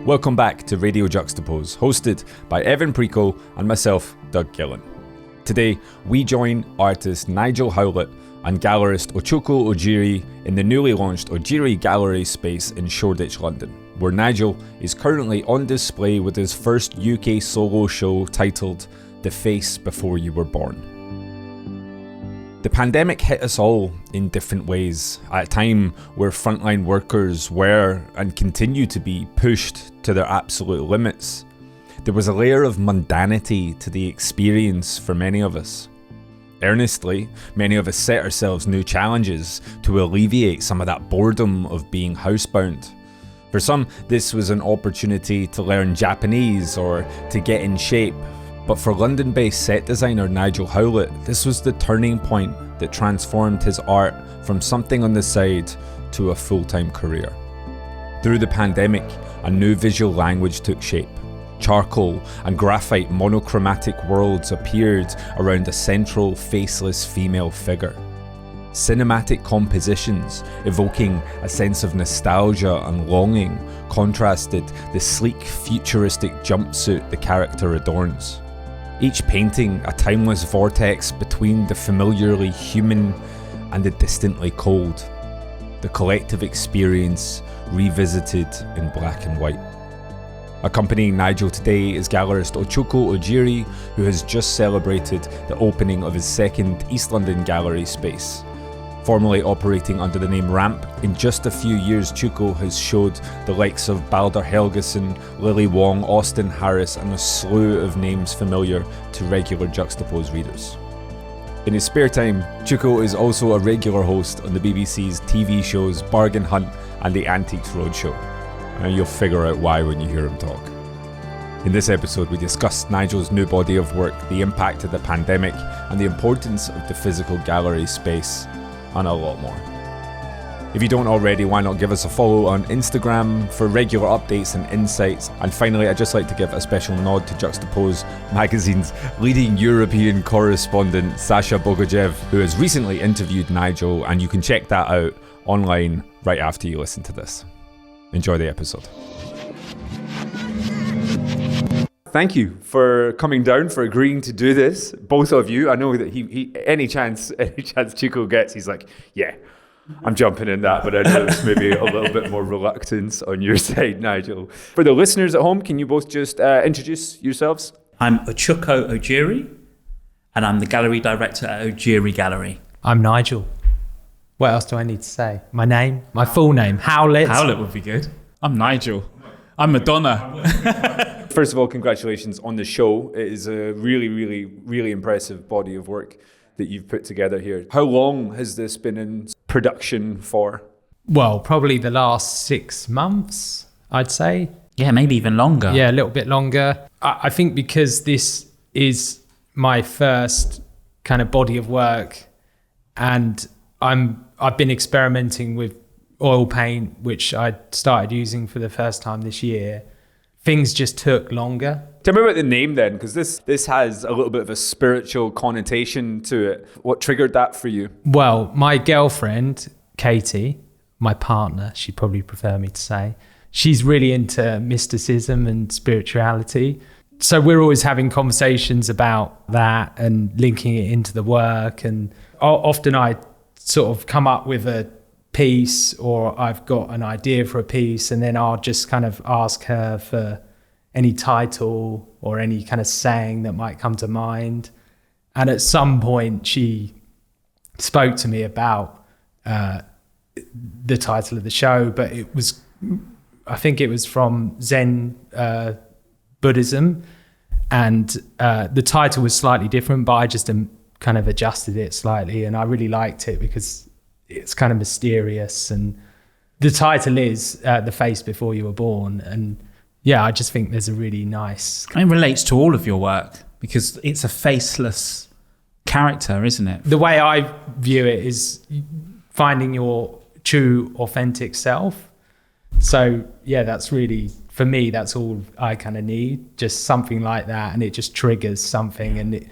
Welcome back to Radio Juxtapoz, hosted by Evan Preco and myself, Doug Gillen. Today, we join artist Nigel Howlett and gallerist Ochuko Ojiri in the newly launched Ojiri Gallery space in Shoreditch, London, where Nigel is currently on display with his first UK solo show titled The Face Before You Were Born. The pandemic hit us all in different ways, at a time where frontline workers were and continue to be pushed to their absolute limits. There was a layer of mundanity to the experience for many of us. Earnestly, many of us set ourselves new challenges to alleviate some of that boredom of being housebound. For some, this was an opportunity to learn Japanese or to get in shape. But for London-based set designer Nigel Howlett, this was the turning point that transformed his art from something on the side to a full-time career. Through the pandemic, a new visual language took shape. Charcoal and graphite monochromatic worlds appeared around a central, faceless female figure. Cinematic compositions, evoking a sense of nostalgia and longing, contrasted the sleek, futuristic jumpsuit the character adorns. Each painting a timeless vortex between the familiarly human and the distantly cold. The collective experience revisited in black and white. Accompanying Nigel today is gallerist Ochuko Ojiri, who has just celebrated the opening of his second East London gallery space. Formerly operating under the name Ramp, in just a few years Chuko has showed the likes of Balder Helgeson, Lily Wong, Austin Harris and a slew of names familiar to regular Juxtapoz readers. In his spare time, Chuko is also a regular host on the BBC's TV shows Bargain Hunt and The Antiques Roadshow. And you'll figure out why when you hear him talk. In this episode, we discuss Nigel's new body of work, the impact of the pandemic, and the importance of the physical gallery space, and a lot more. If you don't already, why not give us a follow on Instagram for regular updates and insights. And finally, I'd just like to give a special nod to Juxtapoz magazine's leading European correspondent, Sasha Bogojev, who has recently interviewed Nigel, and you can check that out online right after you listen to this. Enjoy the episode. Thank you for coming down, for agreeing to do this, both of you. I know that he any chance Chico gets, he's like, yeah, I'm jumping in that, but I know there's maybe a little bit more reluctance on your side, Nigel. For the listeners at home, can you both just introduce yourselves? I'm Ochuko Ojiri, and I'm the gallery director at Ojiri Gallery. I'm Nigel. What else do I need to say? My name, my full name, Howlett. Howlett would be good. I'm Nigel. I'm Madonna. First of all, congratulations on the show. It is a really, really, really impressive body of work that you've put together here. How long has this been in production for? Well, probably the last 6 months, I'd say. Yeah, maybe even longer. Yeah, a little bit longer. I think because this is my first kind of body of work, and I've been experimenting with oil paint, which I started using for the first time this year. Things just took longer. Tell me about the name then, because this has a little bit of a spiritual connotation to it. What triggered that for you? Well, my girlfriend, Katie, my partner, she'd probably prefer me to say, she's really into mysticism and spirituality. So we're always having conversations about that and linking it into the work. And often I sort of come up with a piece, or I've got an idea for a piece, and then I'll just kind of ask her for any title or any kind of saying that might come to mind. And at some point she spoke to me about the title of the show, but I think it was from Zen Buddhism, and the title was slightly different, but I just kind of adjusted it slightly, and I really liked it because it's kind of mysterious, and the title is The Face Before You Were Born. And yeah, I just think there's a really nice... It relates to all of your work because it's a faceless character, isn't it? The way I view it is finding your true, authentic self. So yeah, that's really, for me, that's all I kind of need, just something like that, and it just triggers something. And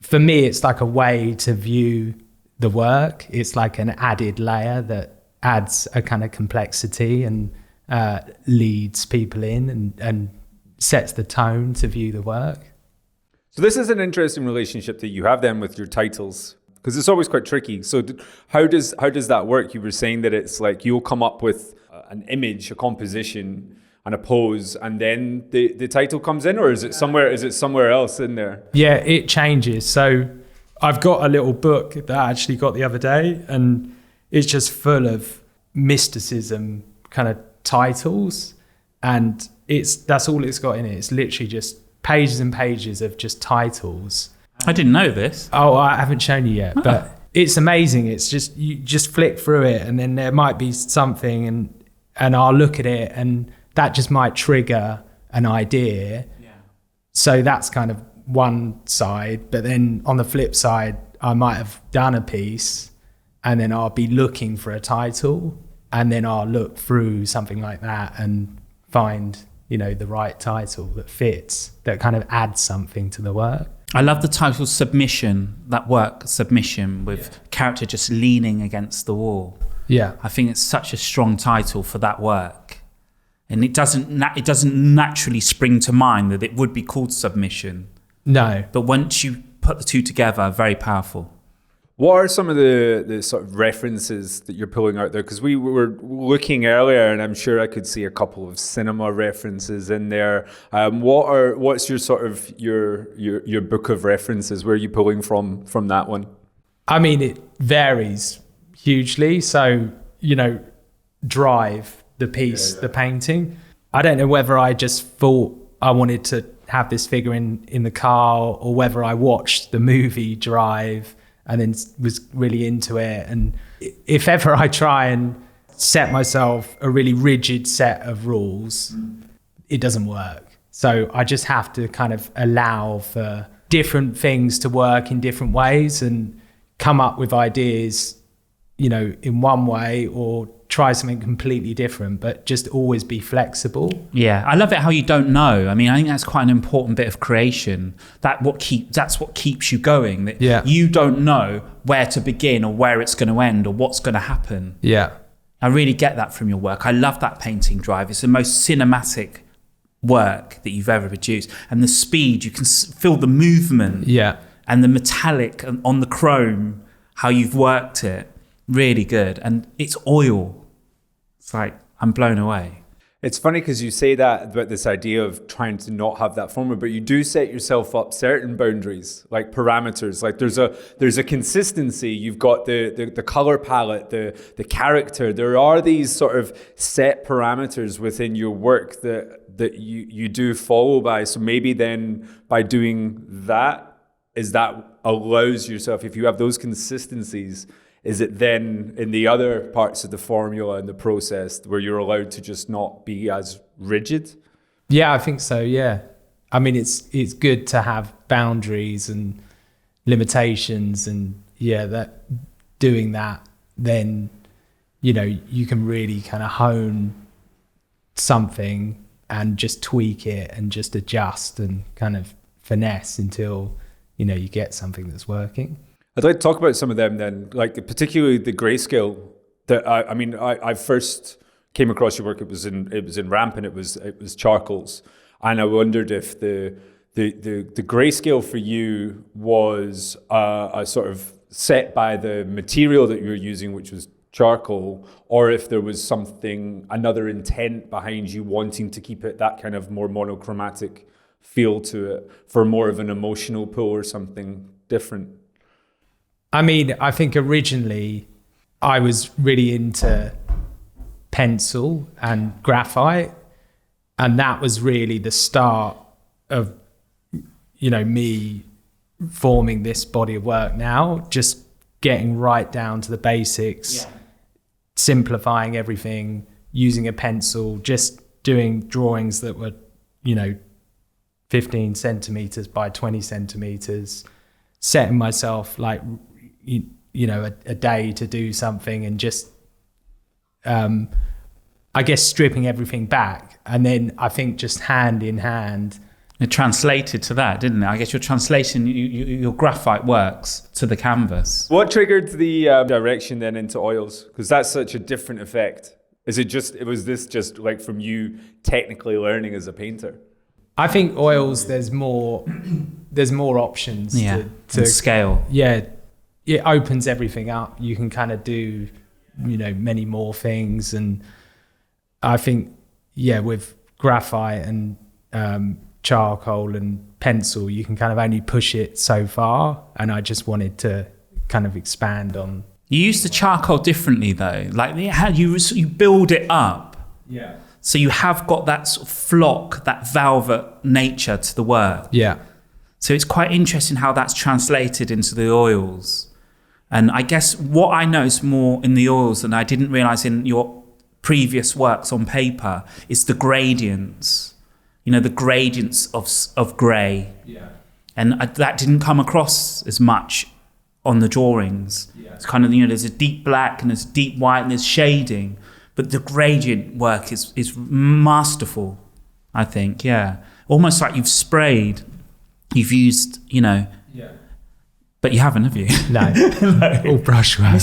for me, it's like a way to view the work. It's like an added layer that adds a kind of complexity and leads people in and sets the tone to view the work. So this is an interesting relationship that you have then with your titles, because it's always quite tricky. So how does that work? You were saying that it's like you'll come up with an image, a composition, and a pose, and then the title comes in, or is it somewhere else in there? Yeah, it changes. So I've got a little book that I actually got the other day, and it's just full of mysticism kind of titles, and that's all it's got in it. It's literally just pages and pages of just titles. I didn't know this. Oh, I haven't shown you yet, but it's amazing. It's just, you just flick through it, and then there might be something, and I'll look at it, and that just might trigger an idea. Yeah. So that's kind of one side, but then on the flip side, I might have done a piece, and then I'll be looking for a title, and then I'll look through something like that and find, the right title that fits, that kind of adds something to the work. I love the title Submission, that work, Submission, with character just leaning against the wall. Yeah. I think it's such a strong title for that work. And it doesn't naturally spring to mind that it would be called Submission. No. But once you put the two together, very powerful. What are some of the sort of references that you're pulling out there? Because we were looking earlier, and I'm sure I could see a couple of cinema references in there. What's your sort of your book of references? Where are you pulling from that one? I mean, it varies hugely. So, Drive, the piece, the painting. I don't know whether I just thought I wanted to have this figure in the car, or whether I watched the movie Drive and then was really into it. And if ever I try and set myself a really rigid set of rules, it doesn't work. So I just have to kind of allow for different things to work in different ways and come up with ideas, in one way, or try something completely different, but just always be flexible. Yeah, I love it how you don't know. I mean, I think that's quite an important bit of creation. That's what keeps you going. That you don't know where to begin, or where it's going to end, or what's going to happen. Yeah. I really get that from your work. I love that painting, Drive. It's the most cinematic work that you've ever produced. And the speed, you can feel the movement. Yeah. And the metallic on the chrome, how you've worked it. Really good. And it's oil. It's like, I'm blown away. It's funny because you say that about this idea of trying to not have that formula, but you do set yourself up certain boundaries, like parameters. Like there's a consistency. You've got the color palette, the character. There are these sort of set parameters within your work that you do follow by. So maybe then by doing that, allows yourself, if you have those consistencies, is it then in the other parts of the formula and the process where you're allowed to just not be as rigid? Yeah, I think so. Yeah. I mean, it's good to have boundaries and limitations, and that doing that, then, you can really kind of hone something and just tweak it and just adjust and kind of finesse until, you get something that's working. I'd like to talk about some of them then, like particularly the grayscale. That I first came across your work. It was in Ramp, and it was charcoals, and I wondered if the grayscale for you was a sort of set by the material that you were using, which was charcoal, or if there was another intent behind you wanting to keep it that kind of more monochromatic feel to it for more of an emotional pull or something different. I mean, I think originally I was really into pencil and graphite, and that was really the start of, me forming this body of work now, just getting right down to the basics, simplifying everything, using a pencil, just doing drawings that were, 15 centimeters by 20 centimeters, setting myself like, a day to do something, and just, I guess, stripping everything back. And then I think just hand in hand. It translated to that, didn't it? I guess your translation, your graphite works to the canvas. What triggered the direction then into oils? Because that's such a different effect. Was this just like from you technically learning as a painter? I think oils, there's more options to scale. Yeah, it opens everything up. You can kind of do, many more things. And I think, with graphite and charcoal and pencil, you can kind of only push it so far. And I just wanted to kind of expand on. You use the charcoal differently though. Like how you build it up. Yeah. So you have got that sort of flock, that velvet nature to the work. Yeah. So it's quite interesting how that's translated into the oils. And I guess what I noticed more in the oils than I didn't realise in your previous works on paper is the gradients. The gradients of grey. Yeah. And that didn't come across as much on the drawings. Yeah. It's kind of, there's a deep black and there's deep white and there's shading. But the gradient work is masterful, I think, yeah. Almost like you've sprayed, you've used, Yeah. But you haven't, have you? No, all brushwork.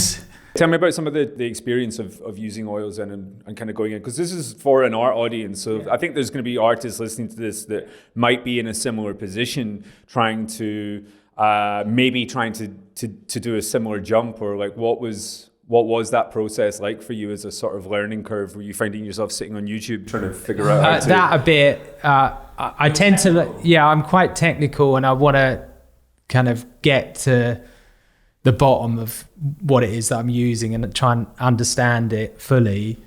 Tell me about some of the experience of using oils and kind of going in, because this is for an art audience. So I think there's going to be artists listening to this that might be in a similar position, trying to do a similar jump, or like what was that process like for you as a sort of learning curve? Were you finding yourself sitting on YouTube trying to figure out how to... That a bit. I tend to, I'm quite technical and I want to kind of get to the bottom of what it is that I'm using and try and understand it fully.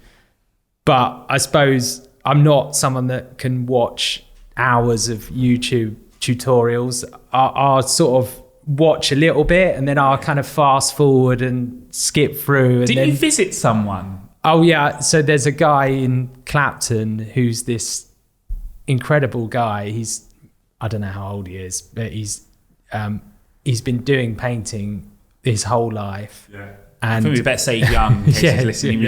But I suppose I'm not someone that can watch hours of YouTube tutorials. I'll sort of watch a little bit and then I'll kind of fast forward and skip through. And Did you visit someone? Oh yeah, so there's a guy in Clapton who's this incredible guy. I don't know how old he is, but he's been doing painting his whole life. Yeah. And I think we better say young. He's listening.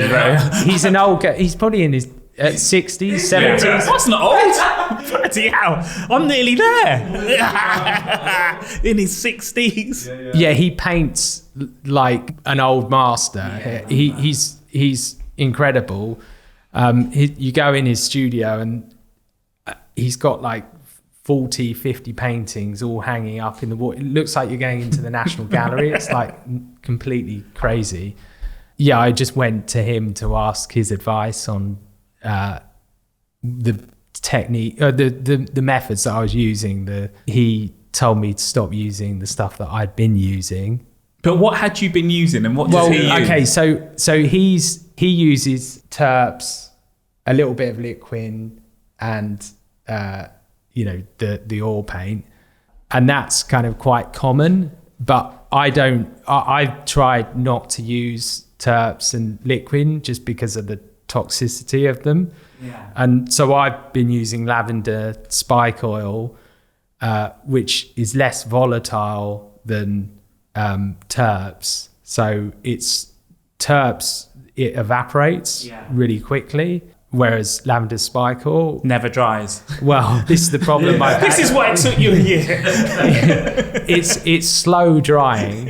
He's an old guy. He's probably in his 60s, 70s. That's not old. Bloody hell. I'm nearly there. In his 60s. Yeah, he paints like an old master. Yeah. He's incredible. You go in his studio and he's got like 40, 50 paintings all hanging up in the wall. It looks like you're going into the National Gallery. It's like completely crazy. Yeah, I just went to him to ask his advice on the technique, the methods that I was using. He told me to stop using the stuff that I'd been using. But what had you been using, and what does he use? Okay, so he uses terps, a little bit of liquid, and the oil paint, and that's kind of quite common. But I've tried not to use terps and liquid just because of the toxicity of them. Yeah. And so I've been using lavender spike oil, which is less volatile than terps. So it evaporates really quickly, whereas lavender spike oil never dries. Well, this is the problem. This is why it took you a year. It's slow drying.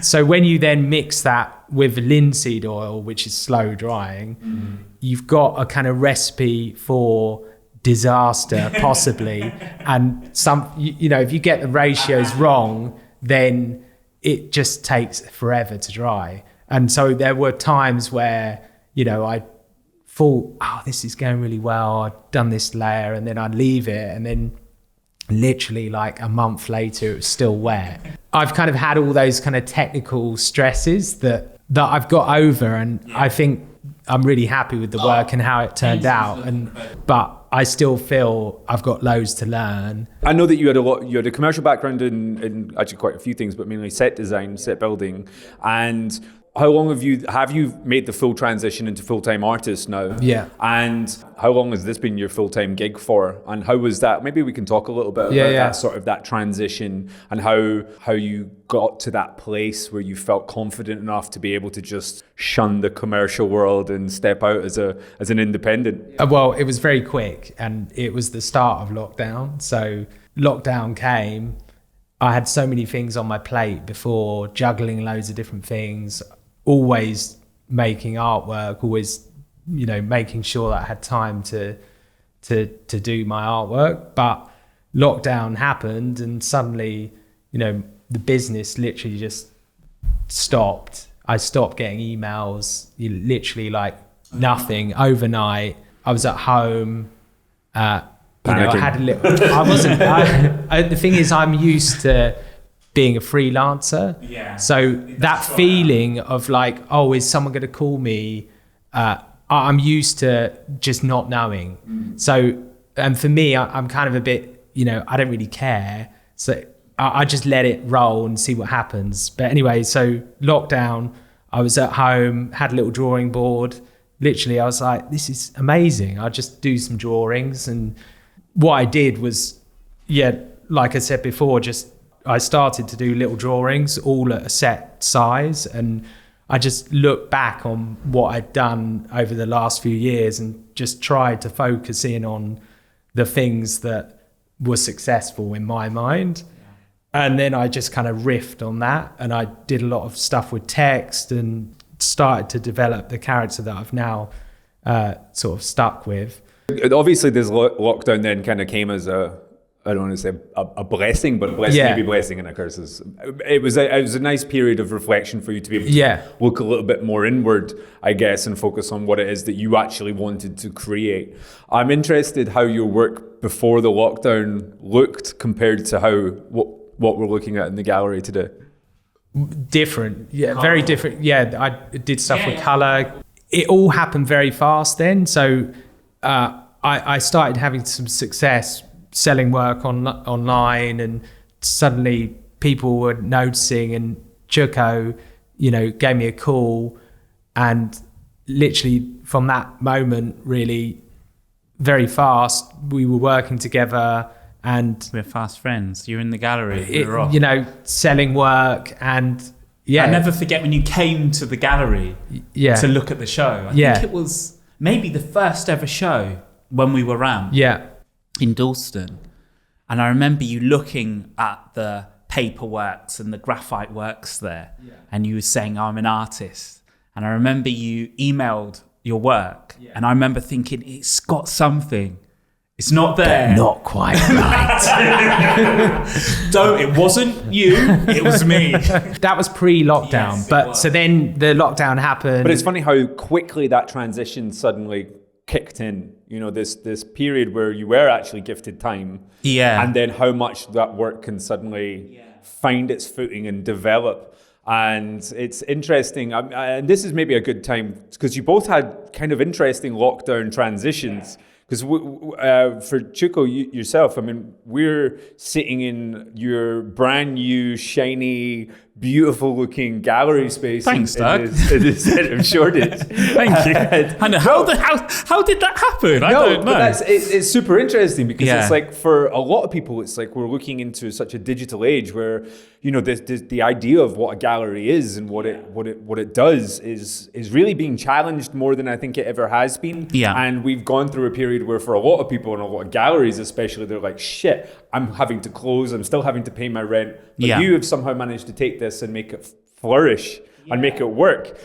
So when you then mix that with linseed oil, which is slow drying, you've got a kind of recipe for disaster, possibly. And if you get the ratios wrong, then it just takes forever to dry. And so there were times where, I thought, this is going really well, I've done this layer, and then I'd leave it, and then literally like a month later it was still wet. I've kind of had all those kind of technical stresses that I've got over, and I think I'm really happy with the work and how it turned out. But I still feel I've got loads to learn. I know that you had a commercial background in actually quite a few things, but mainly set design, set building. And how long have you made the full transition into full-time artist now? Yeah. And how long has this been your full-time gig for? And how was that? Maybe we can talk a little bit about that sort of that transition and how you got to that place where you felt confident enough to be able to just shun the commercial world and step out as an independent. Well, it was very quick, and it was the start of lockdown. So lockdown came. I had so many things on my plate before, juggling loads of different things. Always making artwork, always, you know, making sure that I had time to do my artwork. But lockdown happened, and suddenly, you know, the business literally just stopped. I stopped getting emails, literally like nothing overnight. I was at home. You know, I had a little. I wasn't. The thing is, I'm used to being a freelancer. Yeah. So that feeling of like, oh, is someone going to call me? I'm used to just not knowing. So, and for me, I'm kind of a bit, you know, I don't really care. So I just let it roll and see what happens. But anyway, so lockdown, I was at home, had a little drawing board. Literally, I was like, this is amazing. I'll just do some drawings. And what I did was, like I said before, I started to do little drawings all at a set size. And I just looked back on what I'd done over the last few years and just tried to focus in on the things that were successful in my mind. And then I just kind of riffed on that, and I did a lot of stuff with text and started to develop the character that I've now sort of stuck with. Obviously, this lockdown then kind of came as I don't want to say a blessing, but maybe blessing and a curse. It was a nice period of reflection for you to be able to look a little bit more inward, I guess, and focus on what it is that you actually wanted to create. I'm interested how your work before the lockdown looked compared to what we're looking at in the gallery today. Different, very different. I did stuff with colour. It all happened very fast then. So I started having some success selling work online, and suddenly people were noticing, and Ochuko, you know, gave me a call, and literally from that moment, really very fast, we were working together. And we're fast friends. You're in the gallery. We're off. You know, selling work, and I never forget when you came to the gallery to look at the show. I think it was maybe the first ever show when we were around in Dalston. And I remember you looking at the paperworks and the graphite works there, and you were saying, I'm an artist. And I remember you emailed your work, and I remember thinking, it's got something. It's not there. But not quite right. It wasn't you, it was me. That was pre-lockdown. So then the lockdown happened. But it's funny how quickly that transition suddenly kicked in. You know, this period where you were actually gifted time. Yeah. And then how much that work can suddenly find its footing and develop. And it's interesting. And this is maybe a good time because you both had kind of interesting lockdown transitions. Because for Ochuko, yourself, I mean, we're sitting in your brand new, shiny, beautiful-looking gallery space. Thanks, Doug. In the centre of Shoreditch. Thank you. And how did that happen? I don't know. But it's super interesting because it's like for a lot of people, it's like we're looking into such a digital age where, you know, the idea of what a gallery is and what it does is really being challenged more than I think it ever has been. Yeah. And we've gone through a period where for a lot of people and a lot of galleries especially, they're like, shit, I'm having to close, I'm still having to pay my rent. But you have somehow managed to take this and make it flourish and make it work.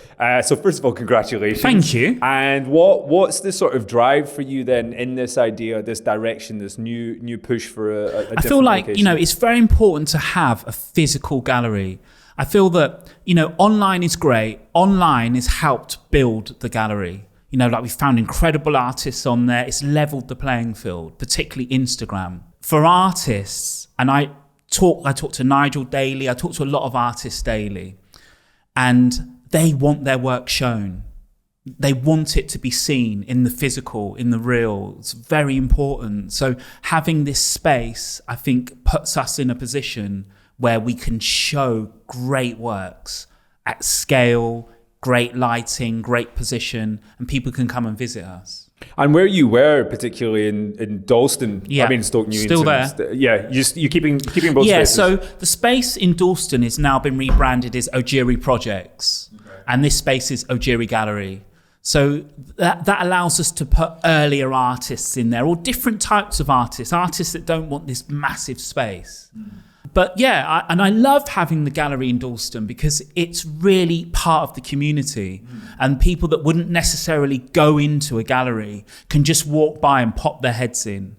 So first of all, congratulations. Thank you. And what's the sort of drive for you then in this idea, this direction, this new push for a different I feel like, location? you know, it's very important to have a physical gallery. I feel that, you know, online is great. Online has helped build the gallery. You know, like we found incredible artists on there. It's leveled the playing field, particularly Instagram. For artists, and I talk to Nigel daily, I talk to a lot of artists daily, and they want their work shown. They want it to be seen in the physical, in the real. It's very important. So having this space, I think, puts us in a position where we can show great works at scale, great lighting, great position, and people can come and visit us. And where you were, particularly in Dalston, I mean Stoke Newington. Still there. You're keeping both spaces. Yeah, so the space in Dalston has now been rebranded as Ojiri Projects, and this space is Ojiri Gallery. So that allows us to put earlier artists in there, or different types of artists that don't want this massive space. But yeah, I love having the gallery in Dalston because it's really part of the community, and people that wouldn't necessarily go into a gallery can just walk by and pop their heads in.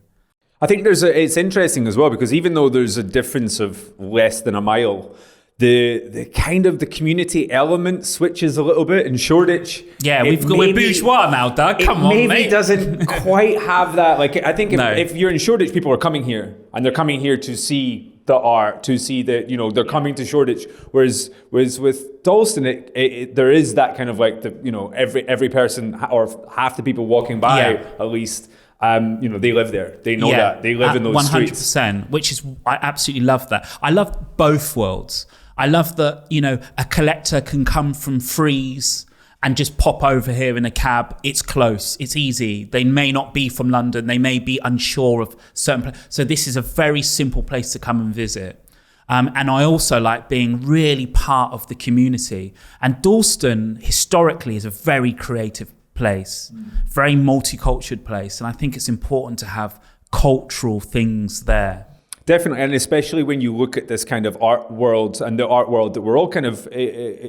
I think it's interesting as well, because even though there's a difference of less than a mile, the kind of the community element switches a little bit in Shoreditch. Yeah, we're bourgeois now, Doug. Come on, mate. Maybe doesn't quite have that. Like, I think if you're in Shoreditch, people are coming here, and they're coming here to see the art, to see that, you know, they're coming to Shoreditch. Whereas with Dalston, there is that kind of like the, you know, every person or half the people walking by at least. You know, they live there. They know that. They live in those 100%, streets. 100%, which is, I absolutely love that. I love both worlds. I love that, you know, a collector can come from Freeze and just pop over here in a cab. It's close. It's easy. They may not be from London. They may be unsure of certain places. So this is a very simple place to come and visit. And I also like being really part of the community. And Dalston, historically, is a very creative place, very multicultural place, and I think it's important to have cultural things there. Definitely, and especially when you look at this kind of art world and the art world that we're all kind of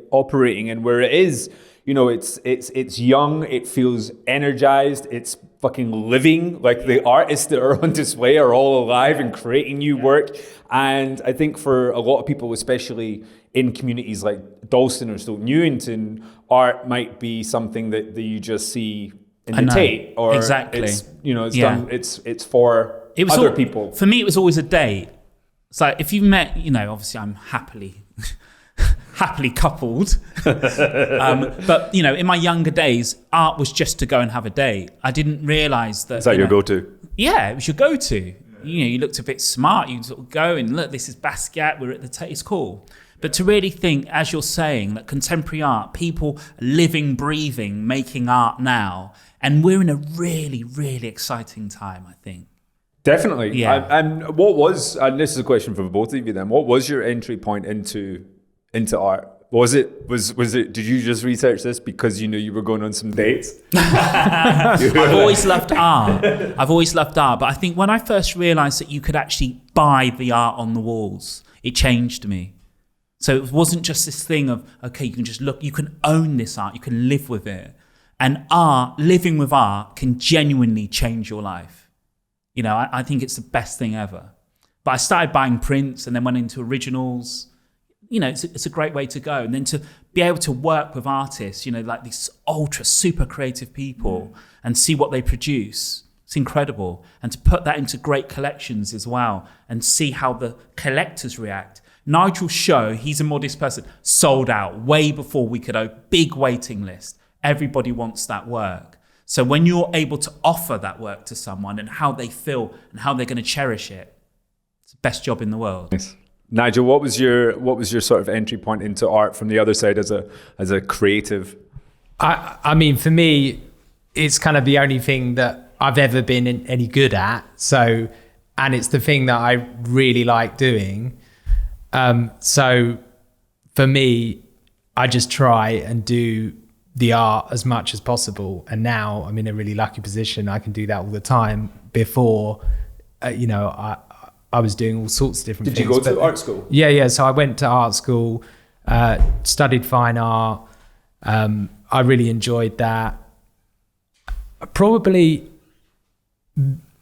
operating in, where it is, you know, it's young, it feels energized, it's fucking living. Like, the artists that are on display are all alive and creating new work. And I think for a lot of people, especially in communities like Dalston or Stoke Newington, art might be something that you just see in the Tate, or it's, you know, it's done. It's for other people. For me, it was always a date. It's like, if you met, you know, obviously I'm happily coupled, but you know, in my younger days, art was just to go and have a date. I didn't realise that. Is that your go-to? Yeah, it was your go-to. You know, you looked a bit smart. You sort of go and look, this is Basquiat. We're at the Tate. It's cool. But to really think, as you're saying, that contemporary art, people living, breathing, making art now, and we're in a really, really exciting time, I think. Definitely. Yeah. And what was, and this is a question for both of you then, what was your entry point into art? Was it, did you just research this because you knew you were going on some dates? I've always loved art, but I think when I first realised that you could actually buy the art on the walls, it changed me. So it wasn't just this thing of, okay, you can just look, you can own this art, you can live with it. And art, living with art, can genuinely change your life. You know, I think it's the best thing ever. But I started buying prints and then went into originals. You know, it's a great way to go. And then to be able to work with artists, you know, like these ultra super creative people, and see what they produce, it's incredible. And to put that into great collections as well and see how the collectors react. Nigel's show, he's a modest person, sold out way before we could open, big waiting list. Everybody wants that work. So when you're able to offer that work to someone and how they feel and how they're going to cherish it, it's the best job in the world. Nice. Nigel, what was your sort of entry point into art from the other side as a creative? I mean, for me, it's kind of the only thing that I've ever been any good at. So, and it's the thing that I really like doing. So for me, I just try and do the art as much as possible. And now I'm in a really lucky position. I can do that all the time. Before, you know, I was doing all sorts of different things. Did you go to art school? Yeah. So I went to art school, studied fine art. I really enjoyed that. Probably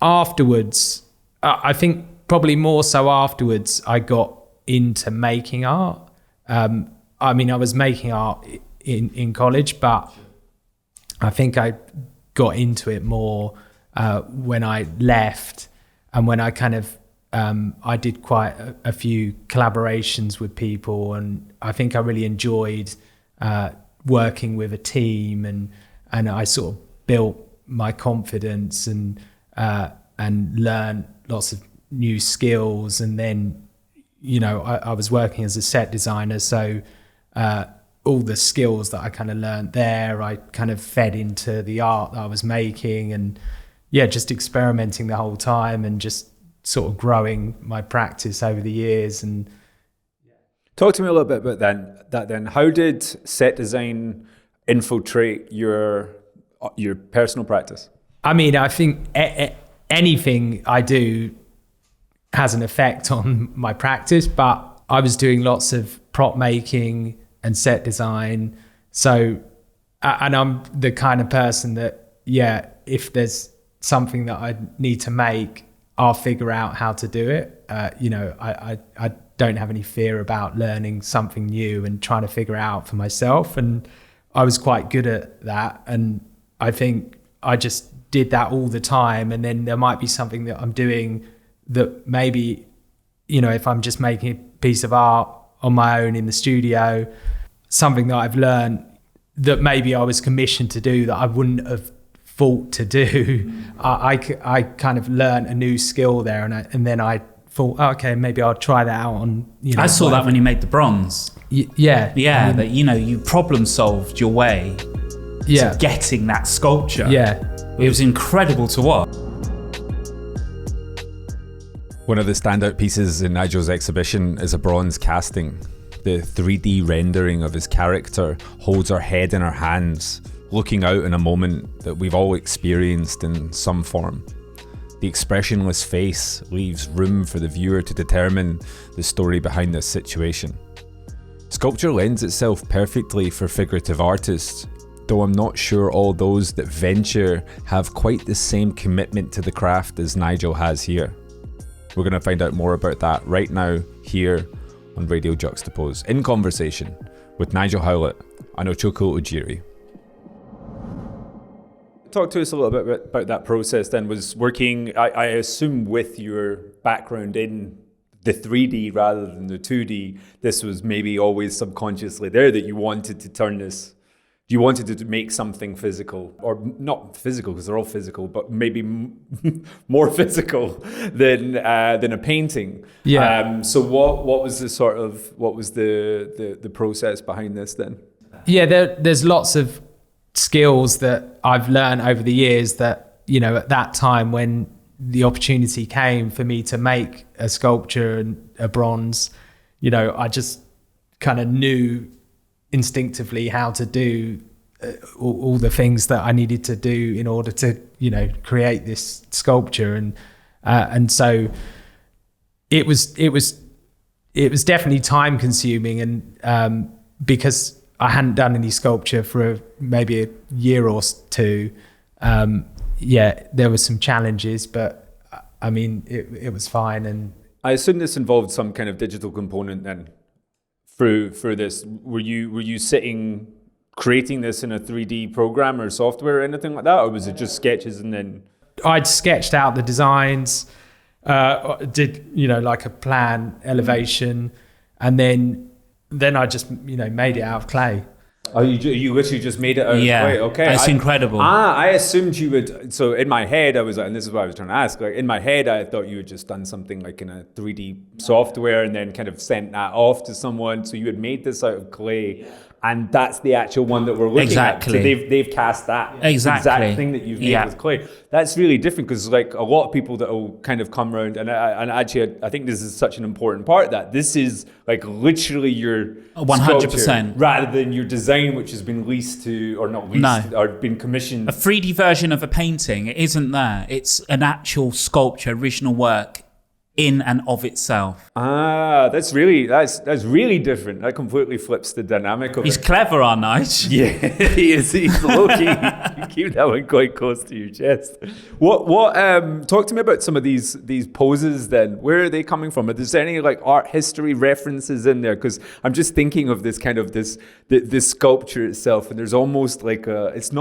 afterwards, I think probably more so afterwards, I got into making art. I mean, I was making art in college, but I think I got into it more when I left, and when I kind of I did quite a few collaborations with people, and I think I really enjoyed working with a team, and I sort of built my confidence and learned lots of new skills. And then, you know, I was working as a set designer, so all the skills that I kind of learned there, I kind of fed into the art that I was making, and yeah, just experimenting the whole time and just sort of growing my practice over the years. And talk to me a little bit about that then. How did set design infiltrate your personal practice? I mean, I think anything I do has an effect on my practice, but I was doing lots of prop making and set design. So, and I'm the kind of person that, yeah, if there's something that I need to make, I'll figure out how to do it. I don't have any fear about learning something new and trying to figure it out for myself. And I was quite good at that. And I think I just did that all the time. And then there might be something that I'm doing that maybe, if I'm just making a piece of art on my own in the studio, something that I've learned that maybe I was commissioned to do that I wouldn't have thought to do. I kind of learned a new skill there, and then I thought, okay, maybe I'll try that out on. I saw that when you made the bronze. Yeah, that you problem solved your way to getting that sculpture. Yeah, it was incredible to watch. One of the standout pieces in Nigel's exhibition is a bronze casting. The 3D rendering of his character holds her head in her hands, looking out in a moment that we've all experienced in some form. The expressionless face leaves room for the viewer to determine the story behind this situation. Sculpture lends itself perfectly for figurative artists, though I'm not sure all those that venture have quite the same commitment to the craft as Nigel has here. We're going to find out more about that right now, here on Radio Juxtapoz, in conversation with Nigel Howlett and Ochuko Ojiri. Talk to us a little bit about that process then. Was working, I assume, with your background in the 3D rather than the 2D, this was maybe always subconsciously there that you wanted to turn this, you wanted to make something physical, or not physical because they're all physical, but maybe more physical than a painting. Yeah. So what was the process behind this then? Yeah, there's lots of skills that I've learned over the years that, at that time when the opportunity came for me to make a sculpture and a bronze, I just kind of knew instinctively how to do all the things that I needed to do in order to, create this sculpture. And so it was definitely time consuming. And because I hadn't done any sculpture for maybe a year or two, there were some challenges, but I mean, it was fine. And I assume this involved some kind of digital component then. For this, were you sitting creating this in a 3D program or software or anything like that, or was it just sketches and then? I'd sketched out the designs, did like a plan, elevation, and then I just made it out of clay. Oh, you literally just made it out of clay? Okay, that's incredible. I assumed you would. So in my head, I was like, and this is what I was trying to ask. Like in my head, I thought you had just done something like in a 3D software and then kind of sent that off to someone. So you had made this out of clay, and that's the actual one that we're looking at. So they've cast that exact thing that you've made with clay. That's really different because like a lot of people that will kind of come around and actually I think this is such an important part that this is like literally your 100% rather than your design, which has been leased to, or not leased, or been commissioned. A 3D version of a painting, it isn't there. It's an actual sculpture, original work in and of itself. That's really different. That completely flips the dynamic of He's it. clever, aren't I? Yeah, he is. He's low-key. You keep that one quite close to your chest. What talk to me about some of these poses then. Where are they coming from? Are there any like art history references in there? Because I'm just thinking of this kind of this sculpture itself, and there's almost like it's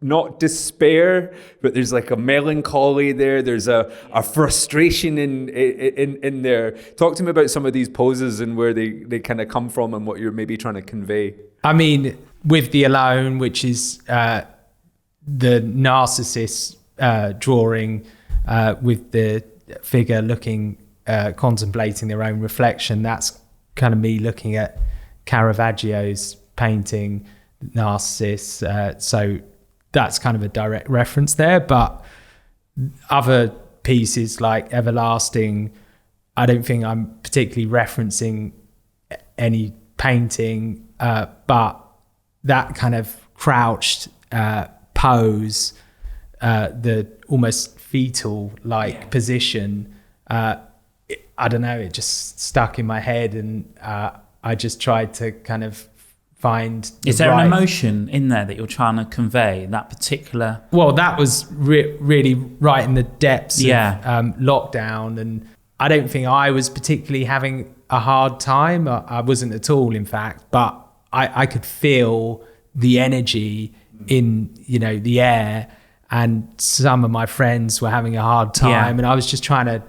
not despair, but there's like a melancholy there. There's a frustration in there. Talk to me about some of these poses and where they kind of come from and what you're maybe trying to convey. I mean, with the Alone, which is the narcissist drawing with the figure looking, contemplating their own reflection, that's kind of me looking at Caravaggio's painting Narcissus. So that's kind of a direct reference there. But other pieces like Everlasting, I don't think I'm particularly referencing any painting, but that kind of crouched pose, the almost fetal position. I don't know, it just stuck in my head, and I just tried to kind of find. Is there an emotion in there that you're trying to convey, that particular? Well, that was really right in the depths of lockdown, and I don't think I was particularly having a hard time. I wasn't at all, in fact, but I could feel the energy in, the air, and some of my friends were having a hard time, and I was just trying to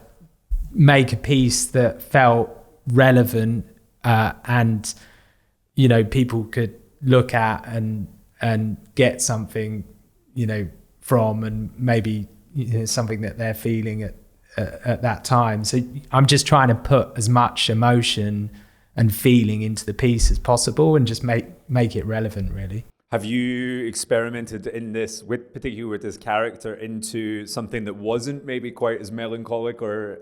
make a piece that felt relevant, and people could look at and get something from, and maybe something that they're feeling at that time. So I'm just trying to put as much emotion and feeling into the piece as possible, and just make it relevant, really. Have you experimented in this, particularly with this character, into something that wasn't maybe quite as melancholic or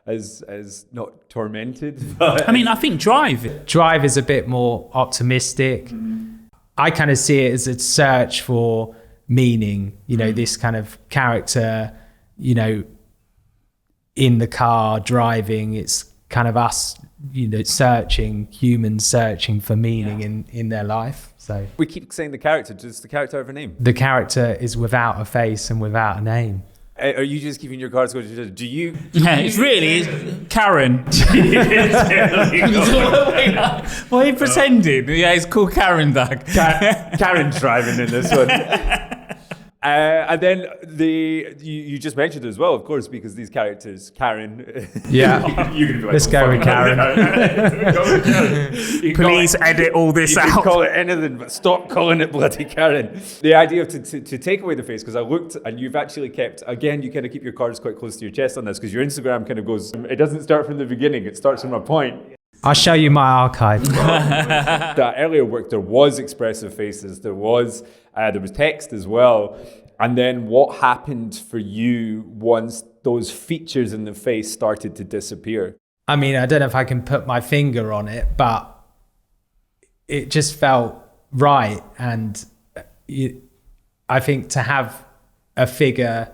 as not tormented? I mean, I think Drive is a bit more optimistic. I kind of see it as a search for meaning. This kind of character, in the car driving. It's kind of us, humans searching for meaning in their life. So we keep saying the character. Does the character have a name? The character is without a face and without a name. Are you just keeping your cards? Do you? Yeah, it's Karen. Why are you pretending? Yeah, it's called Karen, Doug. Karen's driving in this one. And then you just mentioned it as well, of course, because these characters, Karen. Yeah. You can be like, let's go with Karen. Please edit all this out. You can call it anything, but stop calling it bloody Karen. The idea of to take away the face, because I looked, and you've actually kept, again, you kind of keep your cards quite close to your chest on this, because your Instagram kind of goes, it doesn't start from the beginning, it starts from a point. I'll show you my archive. That earlier work, there was expressive faces, there was text as well. And then what happened for you once those features in the face started to disappear? I mean, I don't know if I can put my finger on it, but it just felt right. And I think to have a figure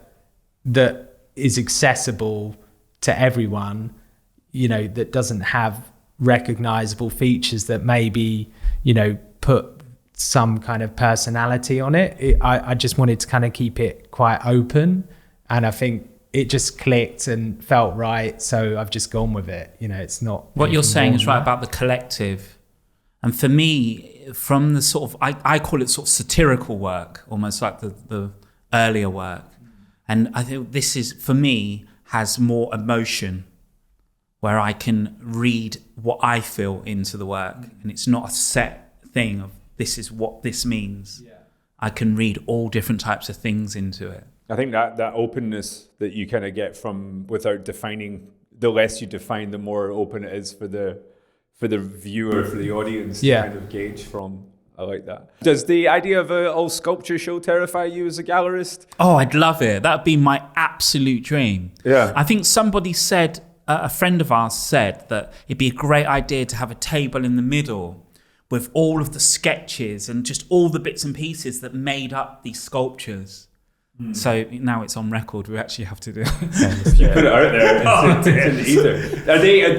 that is accessible to everyone, that doesn't have recognizable features that maybe, put some kind of personality on it. I just wanted to kind of keep it quite open, and I think it just clicked and felt right, so I've just gone with it. It's not what you're saying is right about the collective. And for me, from the sort of I call it sort of satirical work, almost like the earlier work, and I think this is, for me, has more emotion, where I can read what I feel into the work, and it's not a set thing of this is what this means. Yeah. I can read all different types of things into it. I think that openness that you kind of get from, without defining, the less you define, the more open it is for the viewer, for the audience to kind of gauge from. I like that. Does the idea of an all sculpture show terrify you as a gallerist? Oh, I'd love it. That'd be my absolute dream. Yeah. I think somebody said, a friend of ours said that it'd be a great idea to have a table in the middle with all of the sketches and just all the bits and pieces that made up these sculptures. So now it's on record. We actually have to do it. You put it out there. It's in the ether.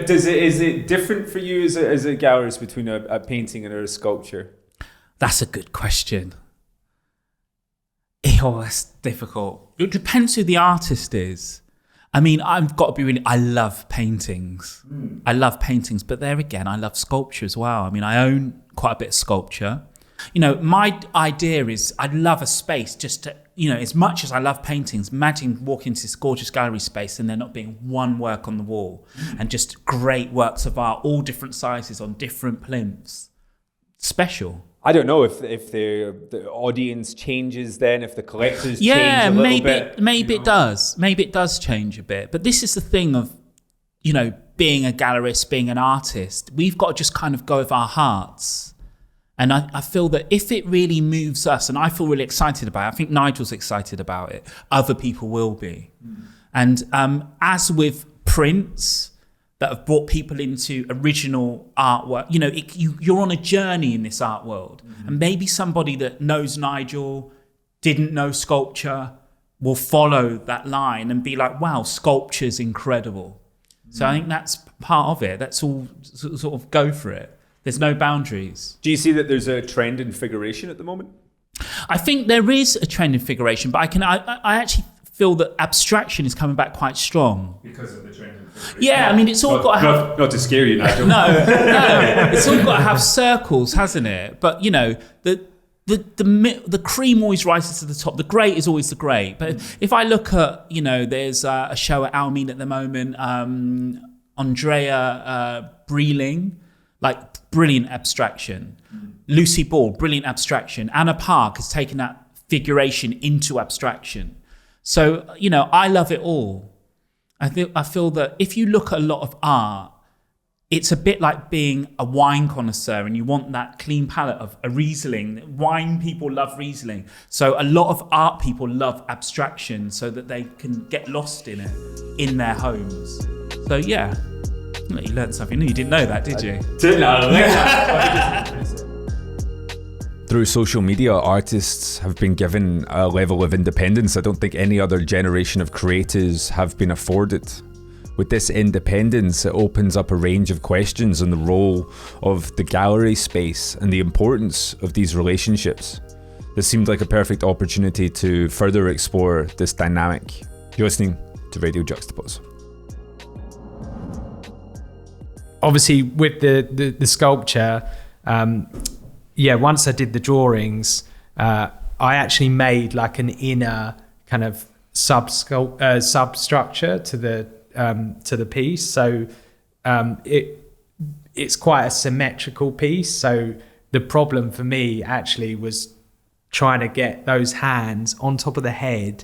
Is it different for you as a gallerist between a painting and a sculpture? That's a good question. Oh, that's difficult. It depends who the artist is. I mean, I've got to be really, I love paintings. I love paintings, but there again, I love sculpture as well. I mean, I own quite a bit of sculpture. My idea is I'd love a space just to, as much as I love paintings, imagine walking into this gorgeous gallery space and there not being one work on the wall and just great works of art, all different sizes on different plinths. Special. I don't know if the audience changes then, if the collectors change a little bit. Maybe it does. Maybe it does change a bit. But this is the thing of, being a gallerist, being an artist. We've got to just kind of go with our hearts. And I feel that if it really moves us, and I feel really excited about it, I think Nigel's excited about it, other people will be. And as with prints that have brought people into original artwork, you're on a journey in this art world. And maybe somebody that knows Nigel, didn't know sculpture, will follow that line and be like, wow, sculpture's incredible. So I think that's part of it. That's all, sort of go for it. There's no boundaries. Do you see that there's a trend in figuration at the moment? I think there is a trend in figuration, but I actually feel that abstraction is coming back quite strong. Because of the trend in figuration? Yeah, I mean, it's all got to have... Not to scare you, Nigel. No, it's all got to have circles, hasn't it? But, you know, the cream always rises to the top. The great is always the great. But if I look at, you know, there's a show at Almeen at the moment, Andrea Breeling, like brilliant abstraction. Lucy Ball, brilliant abstraction. Anna Park has taken that figuration into abstraction. So, you know, I love it all. I feel that if you look at a lot of art, it's a bit like being a wine connoisseur and you want that clean palette of a Riesling. Wine people love Riesling. So a lot of art people love abstraction so that they can get lost in it in their homes. So yeah, you learned something new. You didn't know that, did you? Didn't know. Through social media, artists have been given a level of independence I don't think any other generation of creators have been afforded. With this independence, it opens up a range of questions on the role of the gallery space and the importance of these relationships. This seemed like a perfect opportunity to further explore this dynamic. You're listening to Radio Juxtapoz. Obviously, with the sculpture, once I did the drawings, I actually made like an inner kind of substructure to the piece. So it's quite a symmetrical piece. So the problem for me actually was trying to get those hands on top of the head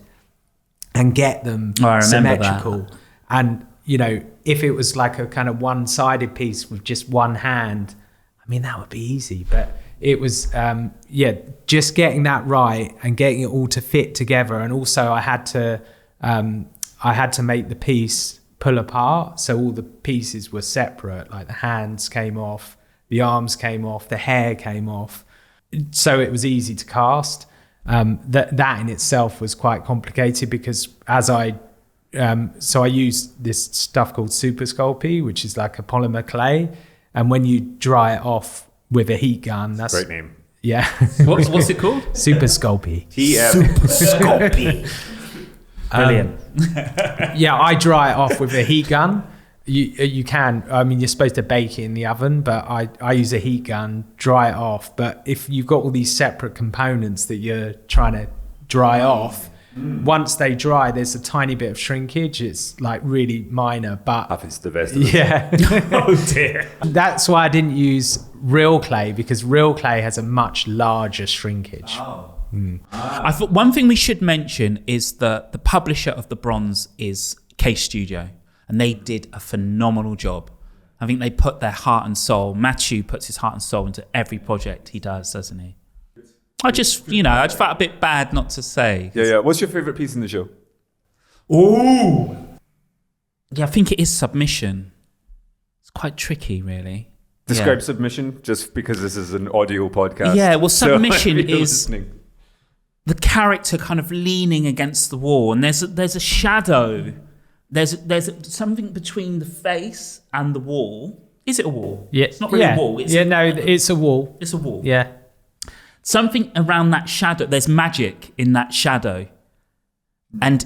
and get them symmetrical. That. And you know, if it was like a kind of one-sided piece with just one hand, I mean, that would be easy. But it was, just getting that right and getting it all to fit together. And also I had to make the piece pull apart. So all the pieces were separate, like the hands came off, the arms came off, the hair came off. So it was easy to cast. That in itself was quite complicated because I used this stuff called Super Sculpey, which is like a polymer clay. And when you dry it off with a heat gun, that's great name. Yeah. What's it called? Super Sculpey. Super Sculpey. Brilliant. I dry it off with a heat gun. You can, I mean, you're supposed to bake it in the oven, but I use a heat gun, dry it off. But if you've got all these separate components that you're trying to dry off, once they dry, there's a tiny bit of shrinkage. It's like really minor, but happens to the best of us. Yeah. Oh dear. That's why I didn't use real clay, because real clay has a much larger shrinkage. Oh. I thought one thing we should mention is that the publisher of the bronze is Case Studio, and they did a phenomenal job. I think they put their heart and soul. Matthew puts his heart and soul into every project he does, doesn't he? I just felt a bit bad not to say. Yeah. What's your favourite piece in the show? Ooh. Yeah, I think it is Submission. It's quite tricky, really. Describe Submission, just because this is an audio podcast. Yeah, well, Submission is listening. The character kind of leaning against the wall, and there's a shadow. There's something between the face and the wall. Is it a wall? Yeah, it's not really a wall. It's a wall. It's a wall. Yeah. Something around that shadow. There's magic in that shadow, and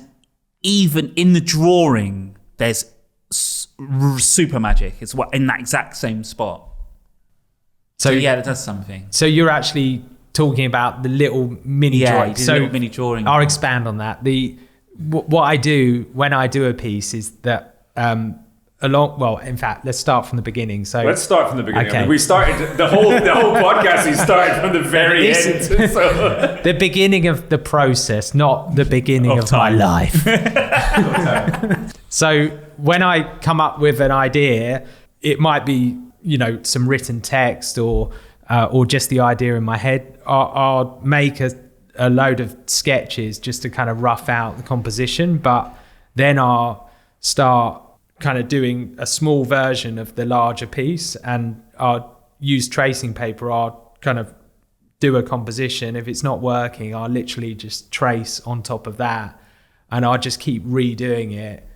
even in the drawing, there's super magic. It's in that exact same spot. So yeah, it does something. So you're actually talking about the little mini drawing. So little mini drawing. I'll expand on that. What I do when I do a piece is that in fact, let's start from the beginning. So let's start from the beginning. Okay. I mean, we started the whole podcast. We started from the very end. So. The beginning of the process, not the beginning of my life. So when I come up with an idea, it might be some written text or just the idea in my head. I'll make a load of sketches just to kind of rough out the composition, but then I'll start kind of doing a small version of the larger piece, and I'll use tracing paper. I'll kind of do a composition. If it's not working, I'll literally just trace on top of that. and I just keep redoing it,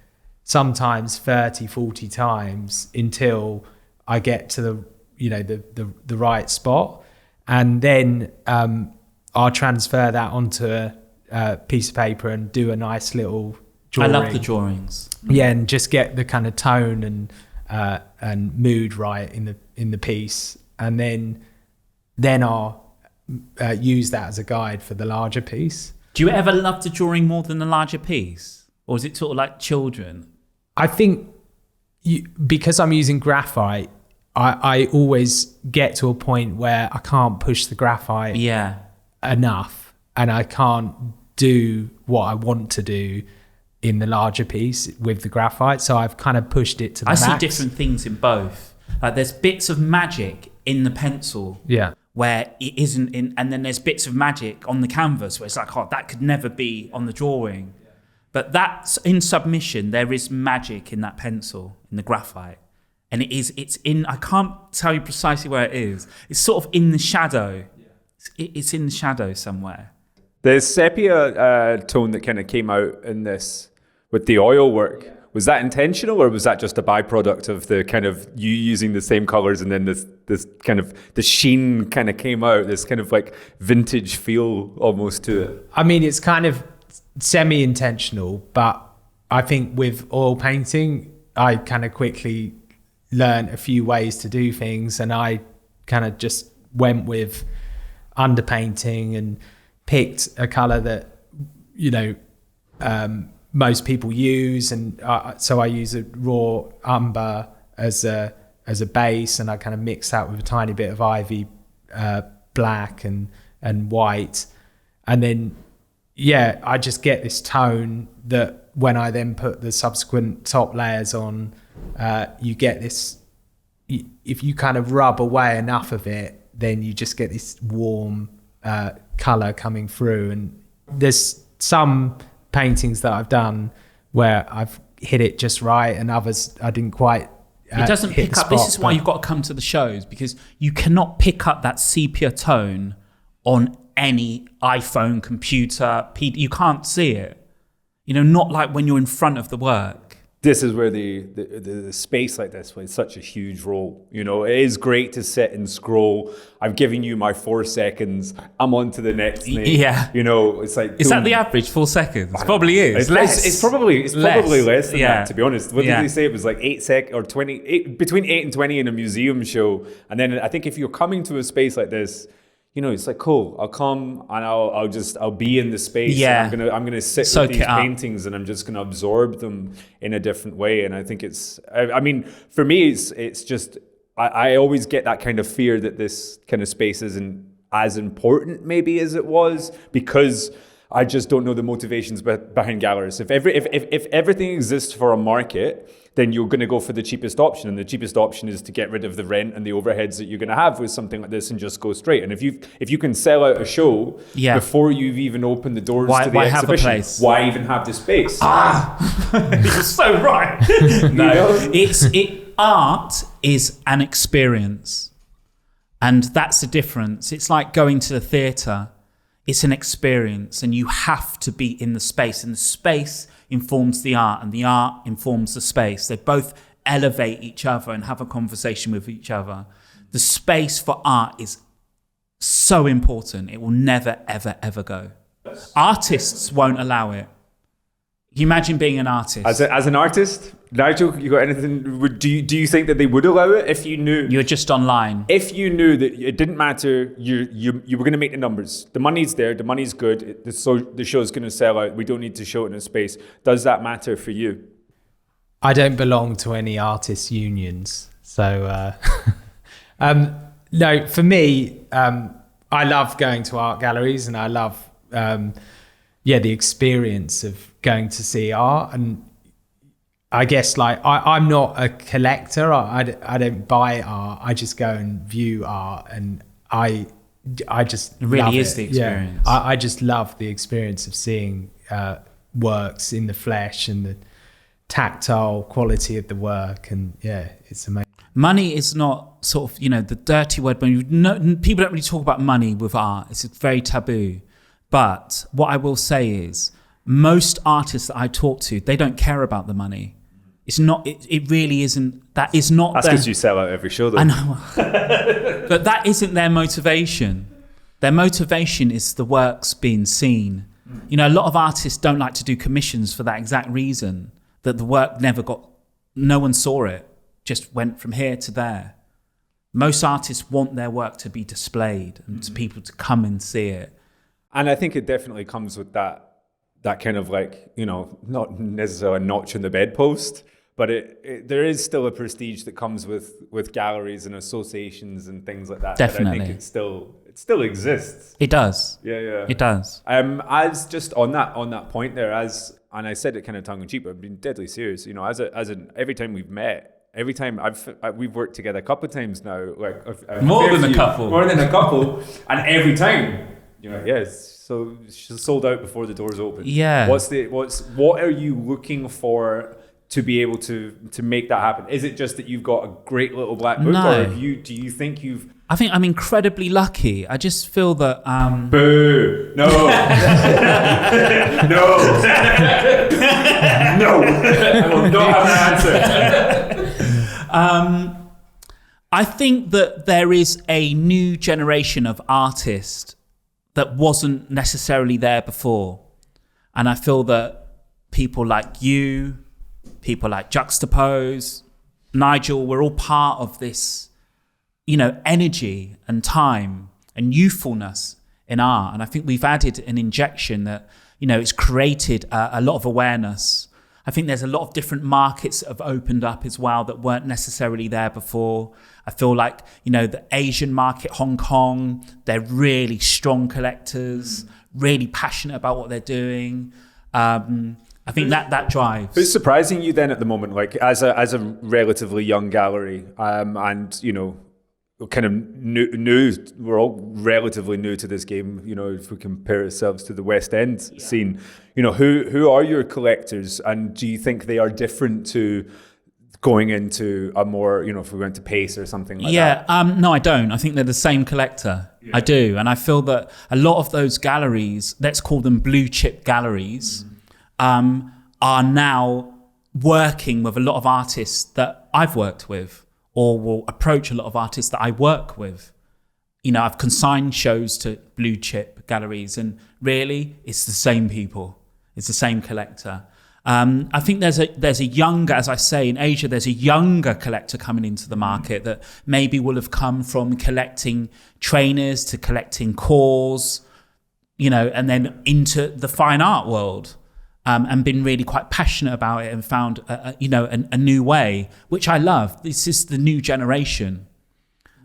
sometimes 30, 40 times until I get to the right spot. And then I'll transfer that onto a piece of paper and do a nice little drawing. I love the drawings. Yeah, and just get the kind of tone and mood right in the piece, and then I'll use that as a guide for the larger piece. Do you ever love the drawing more than the larger piece, or is it sort of like children? I think because I'm using graphite, I always get to a point where I can't push the graphite enough, and I can't do what I want to do in the larger piece with the graphite. So I've kind of pushed it to the max. I see different things in both. Like there's bits of magic in the pencil where it isn't in, and then there's bits of magic on the canvas where it's like, oh, that could never be on the drawing. But that's in submission, there is magic in that pencil, in the graphite. And it's in, I can't tell you precisely where it is. It's sort of in the shadow. It's in the shadow somewhere. The sepia tone that kind of came out in this with the oil work, was that intentional, or was that just a byproduct of the kind of you using the same colors, and then this kind of the sheen kind of came out, this kind of like vintage feel almost to it? I mean, it's kind of semi-intentional, but I think with oil painting, I kind of quickly learned a few ways to do things, and I kind of just went with underpainting and picked a color that most people use, and so I use a raw umber as a base, and I kind of mix that with a tiny bit of ivy black and white, and then I just get this tone that when I then put the subsequent top layers on, you get this. If you kind of rub away enough of it, then you just get this warm color coming through. And there's some paintings that I've done where I've hit it just right, and others I didn't quite it doesn't pick up. This is why you've got to come to the shows, because you cannot pick up that sepia tone on any iPhone, computer, you can't see it. Not like when you're in front of the work. This is where the space like this plays such a huge role. It is great to sit and scroll. I've given you my 4 seconds. I'm on to the next thing. Yeah. It's like... Is that the average, 4 seconds? It probably is. It's probably less than that, to be honest. What did they say? It was like 8 seconds or 20, between 8 and 20 in a museum show. And then I think if you're coming to a space like this, it's like, cool, I'll come and I'll be in the space. Yeah. And I'm gonna sit with these paintings, and I'm just gonna absorb them in a different way. And I think for me, it's just, I always get that kind of fear that this kind of space isn't as important maybe as it was, because I just don't know the motivations behind galleries. If everything exists for a market, then you're going to go for the cheapest option, and the cheapest option is to get rid of the rent and the overheads that you're going to have with something like this and just go straight. And if you can sell out a show before you've even opened the doors to the exhibition, why even have the space? You're so right. Art is an experience, and that's the difference. It's like going to the theatre. It's an experience, and you have to be in the space, and the space informs the art, and the art informs the space. They both elevate each other and have a conversation with each other. The space for art is so important. It will never, ever, ever go. Artists won't allow it. Can you imagine being an artist? As an artist, Nigel, you got anything? Do you think that they would allow it if you knew? You're just online. If you knew that it didn't matter, you were going to make the numbers. The money's there. The money's good. The show's going to sell out. We don't need to show it in a space. Does that matter for you? I don't belong to any artists' unions, so no. For me, I love going to art galleries, and I love the experience of going to see art. And I guess I'm not a collector. I don't buy art. I just go and view art, and I just it really love is it. the experience. Yeah. I just love the experience of seeing works in the flesh and the tactile quality of the work, and it's amazing. Money is not sort of the dirty word. People don't really talk about money with art. It's very taboo. But what I will say is, most artists that I talk to, they don't care about the money. It's not. It really isn't. That is not. That's because you sell out every show, though. I know, but that isn't their motivation. Their motivation is the work's being seen. You know, a lot of artists don't like to do commissions for that exact reason, that the work no one saw it, just went from here to there. Most artists want their work to be displayed and to people to come and see it. And I think it definitely comes with that kind of like, you know, not necessarily a notch in the bedpost, but there is still a prestige that comes with galleries and associations and things like that. Definitely. That I think it still exists. It does. Yeah. It does. As just on that point there, and I said it kind of tongue in cheek, but I've been deadly serious. You know, every time we've met, every time we've worked together a couple of times now, like more than a couple, and every time, you know, yes. So she's sold out before the doors open. Yeah. What are you looking for to be able to make that happen? Is it just that you've got a great little black book, No. or do you think you've? I think I'm incredibly lucky. I just feel that. Boo! No! No! No! I will not have an answer. I think that there is a new generation of artists that wasn't necessarily there before. And I feel that people like you, people like Juxtapoz, Nigel, we're all part of this, you know, energy and time and youthfulness in art. And I think we've added an injection that, you know, it's created a lot of awareness. I think there's a lot of different markets that have opened up as well that weren't necessarily there before. I feel like, you know, the Asian market, Hong Kong, they're really strong collectors, really passionate about what they're doing. I think that drives. Who's surprising you then at the moment, like as a relatively young gallery, and you know, kind of new? We're all relatively new to this game. You know, if we compare ourselves to the West End scene, you know, who are your collectors, and do you think they are different to going into a more, you know, if we went to Pace or something like that? No, I don't. I think they're the same collector. Yeah. I do, and I feel that a lot of those galleries, let's call them blue chip galleries, are now working with a lot of artists that I've worked with, or will approach a lot of artists that I work with. You know, I've consigned shows to blue chip galleries, and really, it's the same people. It's the same collector. I think there's a younger, as I say, in Asia, there's a younger collector coming into the market that maybe will have come from collecting trainers to collecting cores, you know, and then into the fine art world. And been really quite passionate about it and found, a new way, which I love. This is the new generation.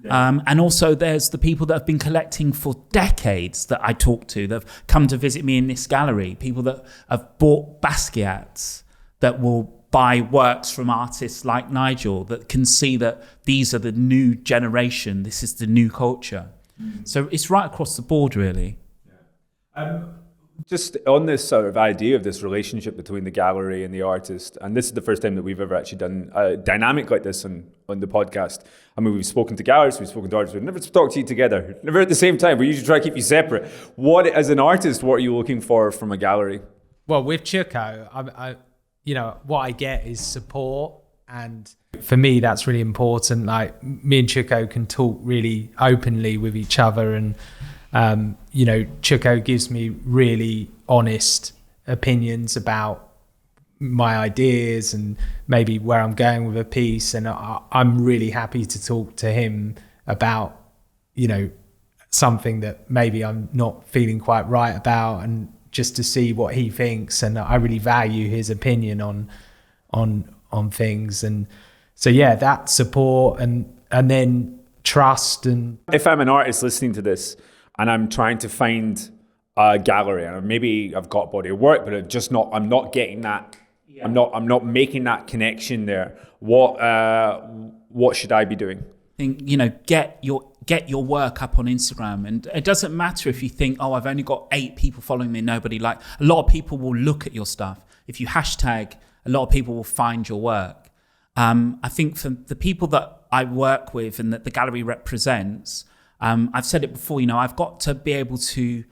Yeah. And also there's the people that have been collecting for decades that I talk to, that have come to visit me in this gallery, people that have bought Basquiat's, that will buy works from artists like Nigel, that can see that these are the new generation, this is the new culture. Mm. So it's right across the board, really. Yeah. Just on this sort of idea of this relationship between the gallery and the artist, and this is the first time that we've ever actually done a dynamic like this on the podcast. I mean, we've spoken to galleries, we've spoken to artists, we've never talked to you together, never at the same time. We usually try to keep you separate. As an artist, what are you looking for from a gallery? Well, with Chuko, I what I get is support, and for me, that's really important. Like, me and Chuko can talk really openly with each other, and Chuko gives me really honest opinions about my ideas and maybe where I'm going with a piece. And I'm really happy to talk to him about, you know, something that maybe I'm not feeling quite right about, and just to see what he thinks. And I really value his opinion on things. And so, yeah, that support and then trust. And if I'm an artist listening to this, and I'm trying to find a gallery, and maybe I've got body of work, but I'm not getting that. Yeah. I'm not making that connection there. What should I be doing? I think, you know, get your work up on Instagram, and it doesn't matter if you think, oh, I've only got 8 people following me, nobody like. A lot of people will look at your stuff. If you hashtag, a lot of people will find your work. I think for the people that I work with and that the gallery represents, I've said it before, you know, I've got to be able to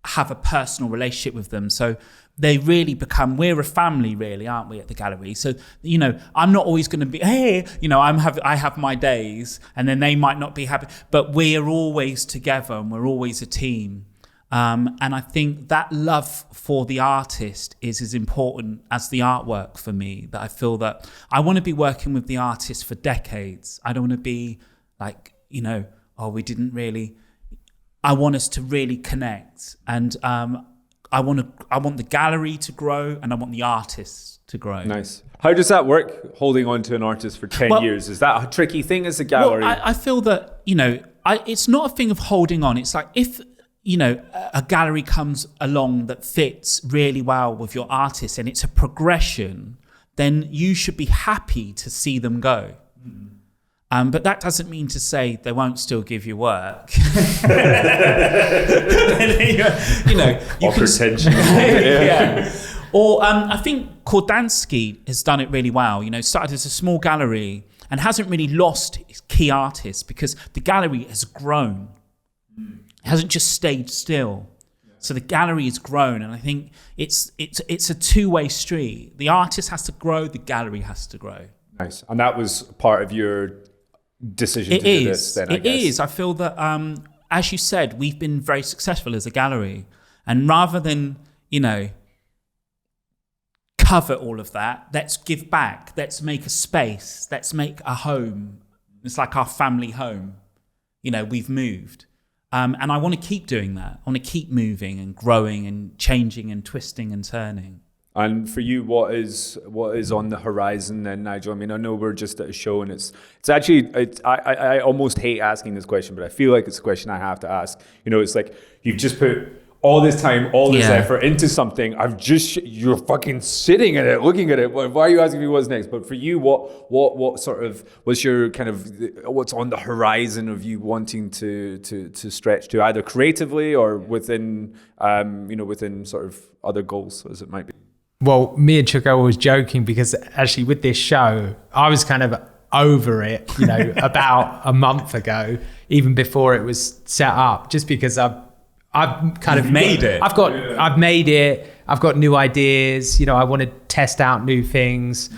have a personal relationship with them. So they really become, we're a family really, aren't we, at the gallery? So, you know, I'm not always going to be, hey, you know, I have my days, and then they might not be happy, but we're always together and we're always a team. And I think that love for the artist is as important as the artwork for me, that I feel that I want to be working with the artist for decades. I don't want to be like, you know, oh, we didn't really, I want us to really connect. And I want the gallery to grow, and I want the artists to grow. Nice. How does that work, holding on to an artist for 10 years? Is that a tricky thing as a gallery? Well, I feel that, you know, it's not a thing of holding on. It's like if, you know, a gallery comes along that fits really well with your artist and it's a progression, then you should be happy to see them go. But that doesn't mean to say they won't still give you work. You know, you offer tension. yeah. Or I think Kordansky has done it really well. You know, started as a small gallery and hasn't really lost his key artists because the gallery has grown. It hasn't just stayed still. So the gallery has grown, and I think it's a two-way street. The artist has to grow, the gallery has to grow. Nice. And that was part of your decision to do this then, I guess. It is. I feel that, as you said, we've been very successful as a gallery. And rather than, you know, cover all of that, let's give back. Let's make a space. Let's make a home. It's like our family home. You know, we've moved. And I want to keep doing that. I want to keep moving and growing and changing and twisting and turning. And for you, what is on the horizon then, Nigel? I mean, I know we're just at a show, and it's actually, I almost hate asking this question, but I feel like it's a question I have to ask. You know, it's like, you've just put all this time, all this effort into something. You're fucking sitting at it, looking at it. Why are you asking me what's next? But for you, what sort of, what's your kind of, what's on the horizon of you wanting to stretch to, either creatively or within, you know, within sort of other goals, as it might be? Well, me and Chuck are always joking because actually with this show, I was kind of over it, you know, about a month ago, even before it was set up, just because I've kind of made it. I've made it. I've got new ideas. You know, I want to test out new things.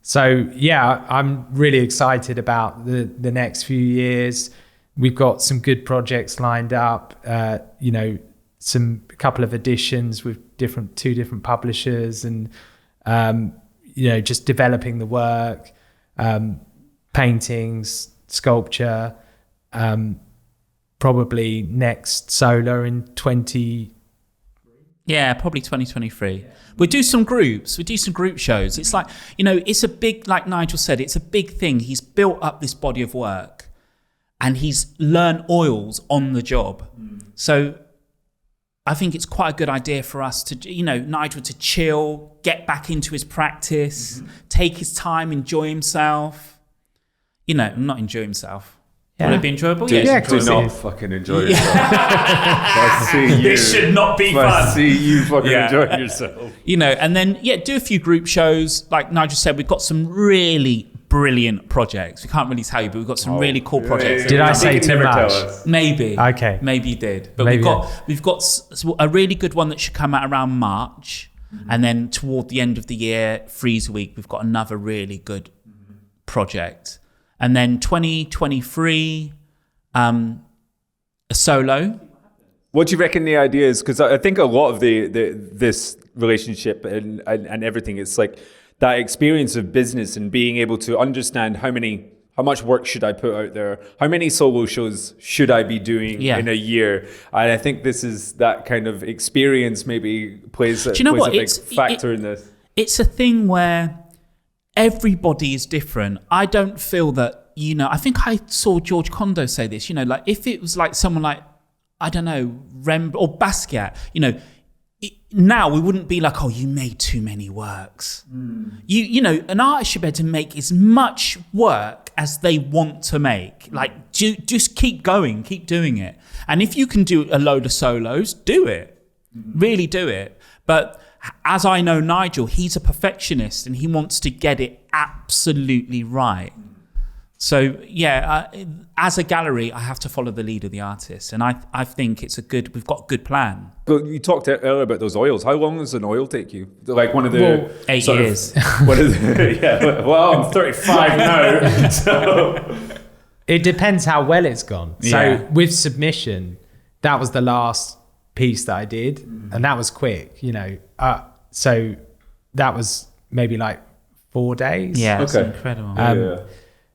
So yeah, I'm really excited about the next few years. We've got some good projects lined up. You know, a couple of editions with two different publishers, and you know, just developing the work, paintings, sculpture. Probably next solo in 20. Yeah, probably 2023. We'll do some groups. We'll do some group shows. It's like, you know, it's a big, like Nigel said, it's a big thing. He's built up this body of work and he's learned oils on the job. So I think it's quite a good idea for us to, you know, Nigel to chill, get back into his practice, take his time, enjoy himself. You know, not enjoy himself. Yeah. Will it be enjoyable? Do not fucking enjoy yourself. This should not be fun. I see you fucking enjoying yourself. You know, and then, do a few group shows. Like Nigel said, we've got some really brilliant projects. We can't really tell you, but we've got some really cool projects. Did I say too much? Maybe. Okay. Maybe you did. But we've got a really good one that should come out around March. And then toward the end of the year, Freeze Week, we've got another really good project. And then 2023, a solo. What do you reckon the idea is? Because I think a lot of this relationship and everything, it's like that experience of business and being able to understand how much work should I put out there? How many solo shows should I be doing in a year? And I think this is that kind of experience maybe plays a big factor in this. It's a thing where everybody is different. I don't feel that, you know, I think I saw George Condo say this, you know, like if it was like someone like, I don't know, Rembrandt or Basquiat, you know, now we wouldn't be like, oh, you made too many works. You know, an artist should be able to make as much work as they want to make. Like, just keep going, keep doing it. And if you can do a load of solos, do it. Really do it. But as I know Nigel, he's a perfectionist and he wants to get it absolutely right. So as a gallery, I have to follow the lead of the artist, and I think we've got a good plan. Well, you talked earlier about those oils. How long does an oil take you? Like one of the 8 years. Well, I'm 35 now. So it depends how well it's gone. Yeah. So with submission, that was the last piece that I did, and that was quick. So that was maybe like 4 days. Yeah, it's Okay. incredible.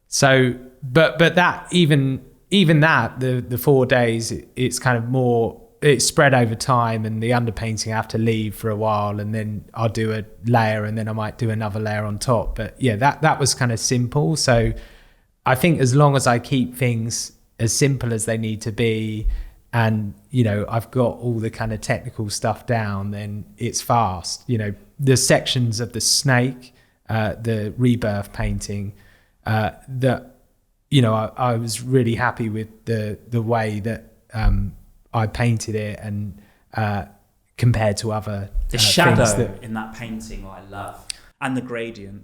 So, but that even that the 4 days, it's kind of more. It's spread over time, and the underpainting I have to leave for a while, and then I'll do a layer, and then I might do another layer on top. But yeah, that was kind of simple. So I think as long as I keep things as simple as they need to be, and I've got all the kind of technical stuff down, then it's fast. The sections of the snake, the rebirth painting, that I was really happy with the way that I painted it, and compared to other The shadow things in that painting, I love, and the gradient.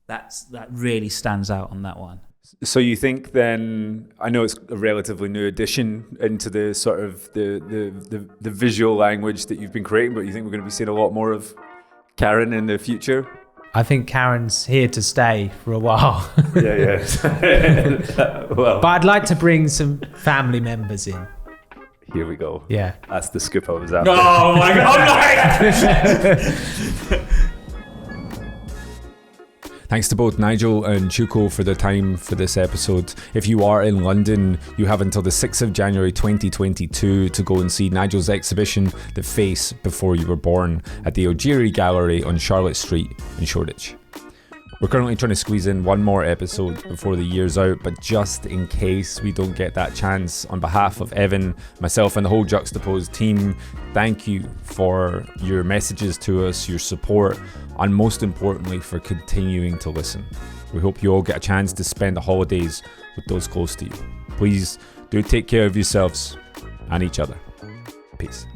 That really stands out on that one. So you think then, I know it's a relatively new addition into the sort of the visual language that you've been creating, but you think we're going to be seeing a lot more of Karen in the future? I think Karen's here to stay for a while. Yeah. Well, But I'd like to bring some family members in. here we go. Yeah. That's the scoop I was after. Oh my God! Thanks to both Nigel and Ochuko for their time for this episode. If you are in London, you have until the 6th of January 2022 to go and see Nigel's exhibition, The Face Before You Were Born, at the Ojiri Gallery on Charlotte Street in Shoreditch. We're currently trying to squeeze in one more episode before the year's out, but just in case we don't get that chance, on behalf of Evan, myself and the whole Juxtapoz team, thank you for your messages to us, your support, and most importantly for continuing to listen. We hope you all get a chance to spend the holidays with those close to you. Please do take care of yourselves and each other. Peace.